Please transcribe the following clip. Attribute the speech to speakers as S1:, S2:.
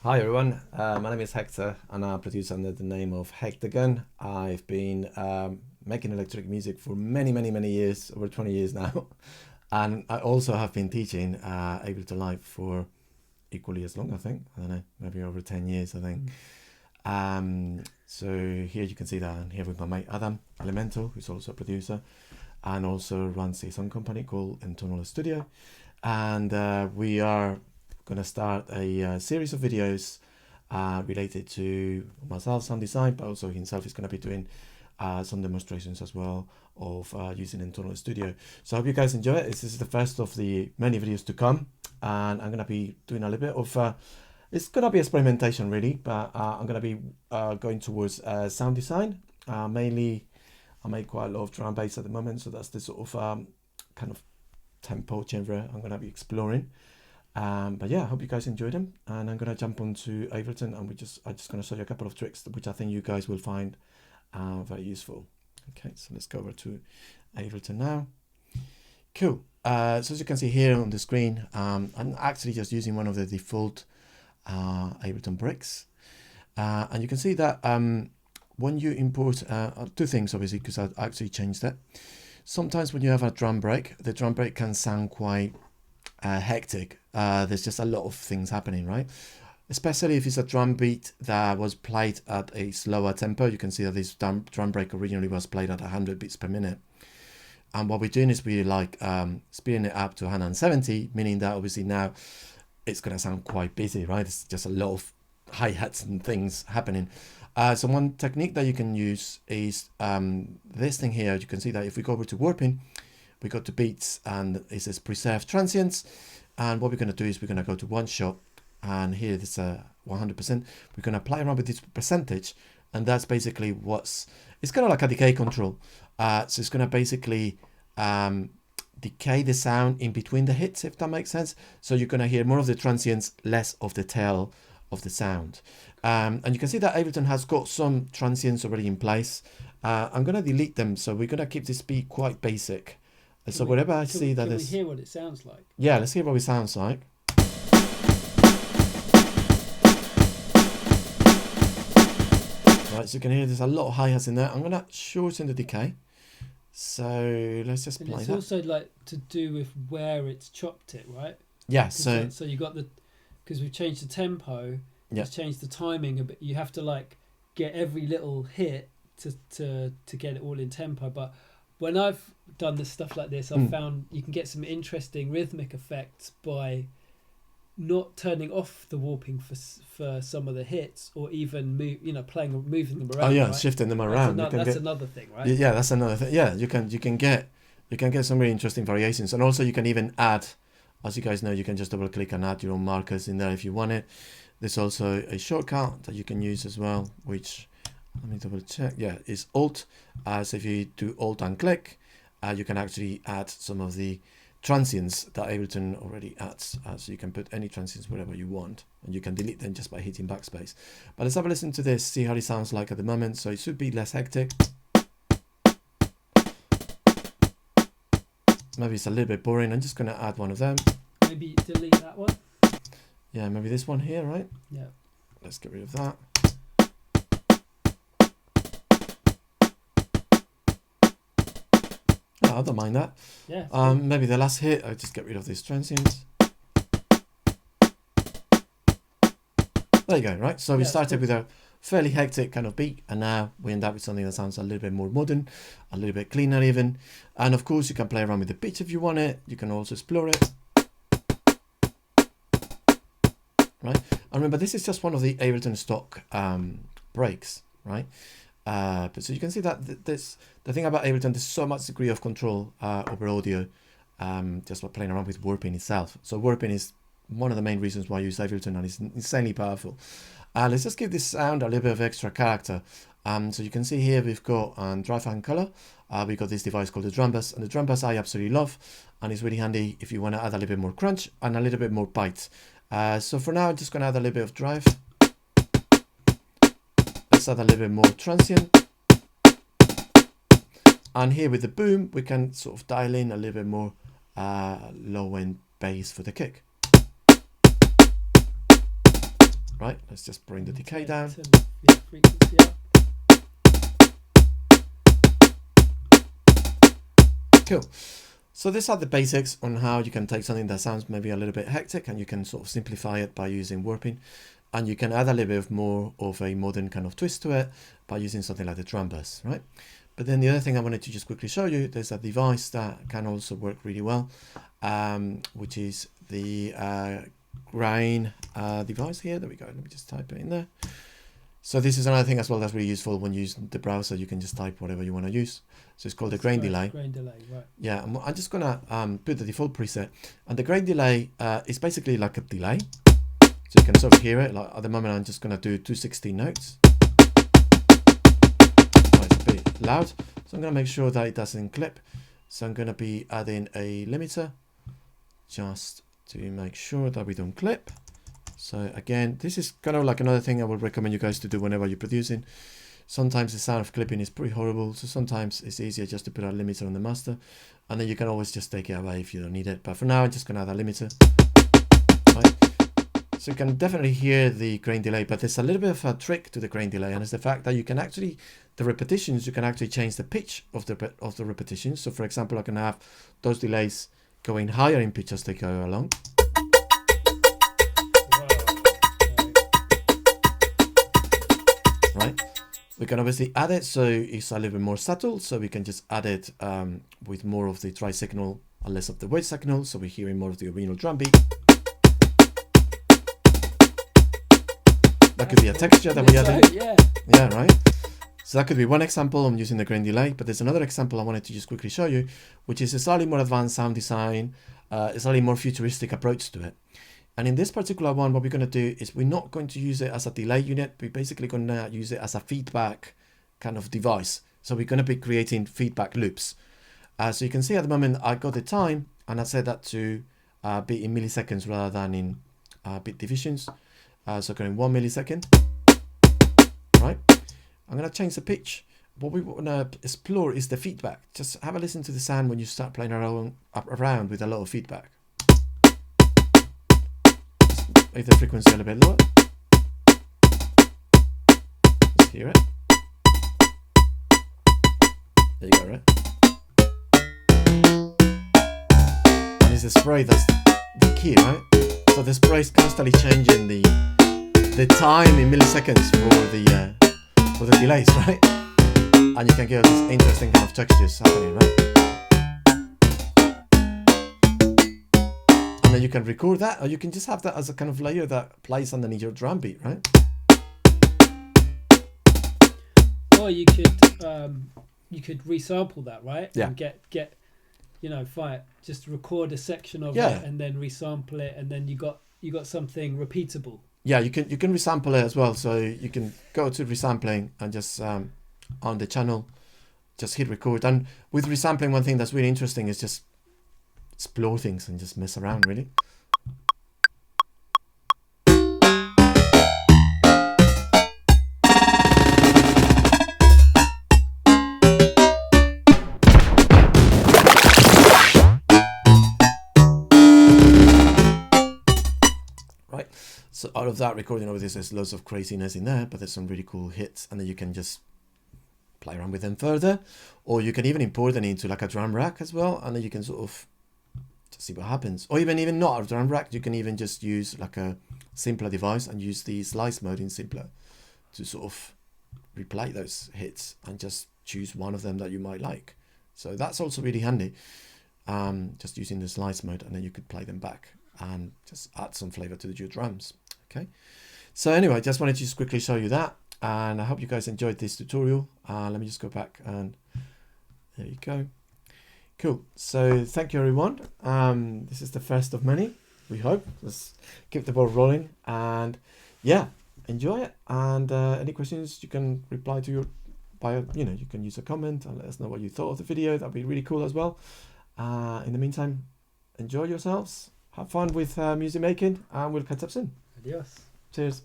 S1: Hi everyone, my name is Hector and I produce under the name of Hectagon. I've been making electronic music for many years, over 20 years now. And I also have been teaching Ableton Live for equally as long, I think. I don't know, maybe over 10 years, I think. So here you can see that I'm here with my mate Adam Elemental, who's also a producer and also runs his own company called Entonal Studio. And we are going to start a series of videos related to myself, sound design, but also himself is going to be doing some demonstrations as well of using Entonal Studio. So I hope you guys enjoy it. This is the first of the many videos to come, and I'm going to be doing a little bit of it's going to be experimentation really, but I'm going to be going towards sound design. Mainly I make quite a lot of drum and bass at the moment, so that's the sort of kind of tempo genre I'm going to be exploring. But yeah, I hope you guys enjoyed them, and I'm gonna jump onto Ableton, and I'm just gonna show you a couple of tricks which I think you guys will find very useful. Okay, so let's go over to Ableton now. Cool. So as you can see here on the screen, I'm actually just using one of the default Ableton bricks, and you can see that when you import two things, obviously, because I actually changed that. Sometimes when you have a drum break, the drum break can sound quite hectic. There's just a lot of things happening, right? Especially if it's a drum beat that was played at a slower tempo. You can see that this drum break originally was played at 100 beats per minute. And what we're doing is we're like speeding it up to 170, meaning that obviously now it's going to sound quite busy, right? It's just a lot of hi-hats and things happening. So one technique that you can use is this thing here. You can see that if we go over to warping, we go to beats and it says preserve transients, and what we're going to do is we're going to go to one shot, and here this 100%. We're going to play around with this percentage, and that's basically it's kind of like a decay control. So it's going to basically decay the sound in between the hits, if that makes sense. So you're going to hear more of the transients, less of the tail of the sound. And you can see that Ableton has got some transients already in place. I'm going to delete them, so we're going to keep this beat quite basic. So whenever I see that
S2: can we hear what it sounds like?
S1: Yeah, let's hear what it sounds like. Right, so you can hear there's a lot of hi-hats in there. I'm gonna shorten the decay. So let's just play
S2: it's
S1: that.
S2: Also like to do with where it's chopped it, right?
S1: Yeah,
S2: so you got because we've changed the tempo,
S1: yeah,
S2: it's changed the timing a bit. You have to like get every little hit to get it all in tempo. But when I've done this stuff like this, I've found you can get some interesting rhythmic effects by not turning off the warping for some of the hits, or even moving them around.
S1: Oh yeah,
S2: right?
S1: shifting them around.
S2: That's another thing, right?
S1: Yeah, that's another thing. Yeah, you can get some really interesting variations, and also you can even add, as you guys know, you can just double click and add your own markers in there if you want it. There's also a shortcut that you can use as well, which let me double check. Yeah, it's Alt. So if you do Alt and click, you can actually add some of the transients that Ableton already adds. So you can put any transients wherever you want, and you can delete them just by hitting backspace. But let's have a listen to this, see how it sounds like at the moment. So it should be less hectic. Maybe it's a little bit boring. I'm just going to add one of them.
S2: Maybe delete that one.
S1: Yeah, maybe this one here, right?
S2: Yeah.
S1: Let's get rid of that. I don't mind that.
S2: Yeah.
S1: Maybe the last hit, I'll just get rid of these transients. There you go, right? So we started with a fairly hectic kind of beat, and now we end up with something that sounds a little bit more modern, a little bit cleaner even. And of course, you can play around with the pitch if you want it. You can also explore it. Right? And remember, this is just one of the Ableton stock breaks, right? But so you can see that the thing about Ableton, there's so much degree of control over audio, just by playing around with warping itself. So warping is one of the main reasons why I use Ableton, and it's insanely powerful. Let's just give this sound a little bit of extra character. So you can see here we've got drive and color. We've got this device called the drum bus, and the drum bus I absolutely love, and it's really handy if you want to add a little bit more crunch and a little bit more bite. So for now, I'm just going to add a little bit of drive. Let's add a little bit more transient. And here with the boom, we can sort of dial in a little bit more low end bass for the kick. right? Let's just bring the decay down.
S2: Yeah, frequency up.
S1: Cool. So these are the basics on how you can take something that sounds maybe a little bit hectic and you can sort of simplify it by using warping, and you can add a little bit more of a modern kind of twist to it by using something like the drum bus, right? But then the other thing I wanted to just quickly show you, there's a device that can also work really well, which is the grain device here. There we go. Let me just type it in there. So this is another thing as well that's really useful when using the browser. You can just type whatever you want to use. So it's called the grain delay.
S2: Grain delay, right.
S1: Yeah, I'm just gonna put the default preset, and the grain delay is basically like a delay. So you can sort of hear it. Like at the moment, I'm just gonna do 216 notes. Oh, it's a bit loud, so I'm gonna make sure that it doesn't clip. So I'm gonna be adding a limiter just to make sure that we don't clip. So again, this is kind of like another thing I would recommend you guys to do whenever you're producing. Sometimes the sound of clipping is pretty horrible, so sometimes it's easier just to put a limiter on the master, and then you can always just take it away if you don't need it. But for now, I'm just going to add a limiter. Right. So you can definitely hear the grain delay, but there's a little bit of a trick to the grain delay, and it's the fact that you can actually, the repetitions, you can actually change the pitch of the repetitions. So for example, I can have those delays going higher in pitch as they go along. Right. We can obviously add it so it's a little bit more subtle, so we can just add it with more of the tri signal and less of the wedge signal, so we're hearing more of the original drum beat. That could be a texture that we added. Yeah, right. So that could be one example. I'm using the grain delay, but there's another example I wanted to just quickly show you, which is a slightly more advanced sound design, a slightly more futuristic approach to it. And in this particular one, what we're going to do is we're not going to use it as a delay unit. We're basically going to use it as a feedback kind of device. So we're going to be creating feedback loops. So you can see at the moment, I got the time and I set that to be in milliseconds rather than in bit divisions. So going 1 millisecond, right? I'm going to change the pitch. What we want to explore is the feedback. Just have a listen to the sound when you start playing around with a lot of feedback. Make the frequency a little bit lower. Just hear it. There you go, right? And it's the spray that's the key, right? So the spray is constantly changing the time in milliseconds for the delays, right? And you can get these interesting kind of textures happening, right? And then you can record that, or you can just have that as a kind of layer that plays underneath your drum beat, right?
S2: Or you could resample that, right?
S1: Yeah.
S2: And get just record a section of
S1: Yeah.
S2: it and then resample it, and then you got something repeatable.
S1: Yeah, you can resample it as well. So you can go to resampling and just on the channel, just hit record. And with resampling, one thing that's really interesting is just explore things and just mess around, really. Right, so out of that recording over this, there's loads of craziness in there, but there's some really cool hits, and then you can just play around with them further, or you can even import them into like a drum rack as well, and then you can sort of see what happens. Or even not a drum rack, you can even just use like a simpler device and use the slice mode in simpler to sort of replay those hits and just choose one of them that you might like. So that's also really handy, just using the slice mode, and then you could play them back and just add some flavor to your drums. Okay, so anyway, just wanted to just quickly show you that, and I hope you guys enjoyed this tutorial. Let me just go back, and there you go. Cool. So thank you, everyone. This is the first of many, we hope. Let's keep the ball rolling, and yeah, enjoy it. And any questions, you can reply to you can use a comment and let us know what you thought of the video. That'd be really cool as well. In the meantime, enjoy yourselves, have fun with music making, and we'll catch up soon.
S2: Adios.
S1: Cheers.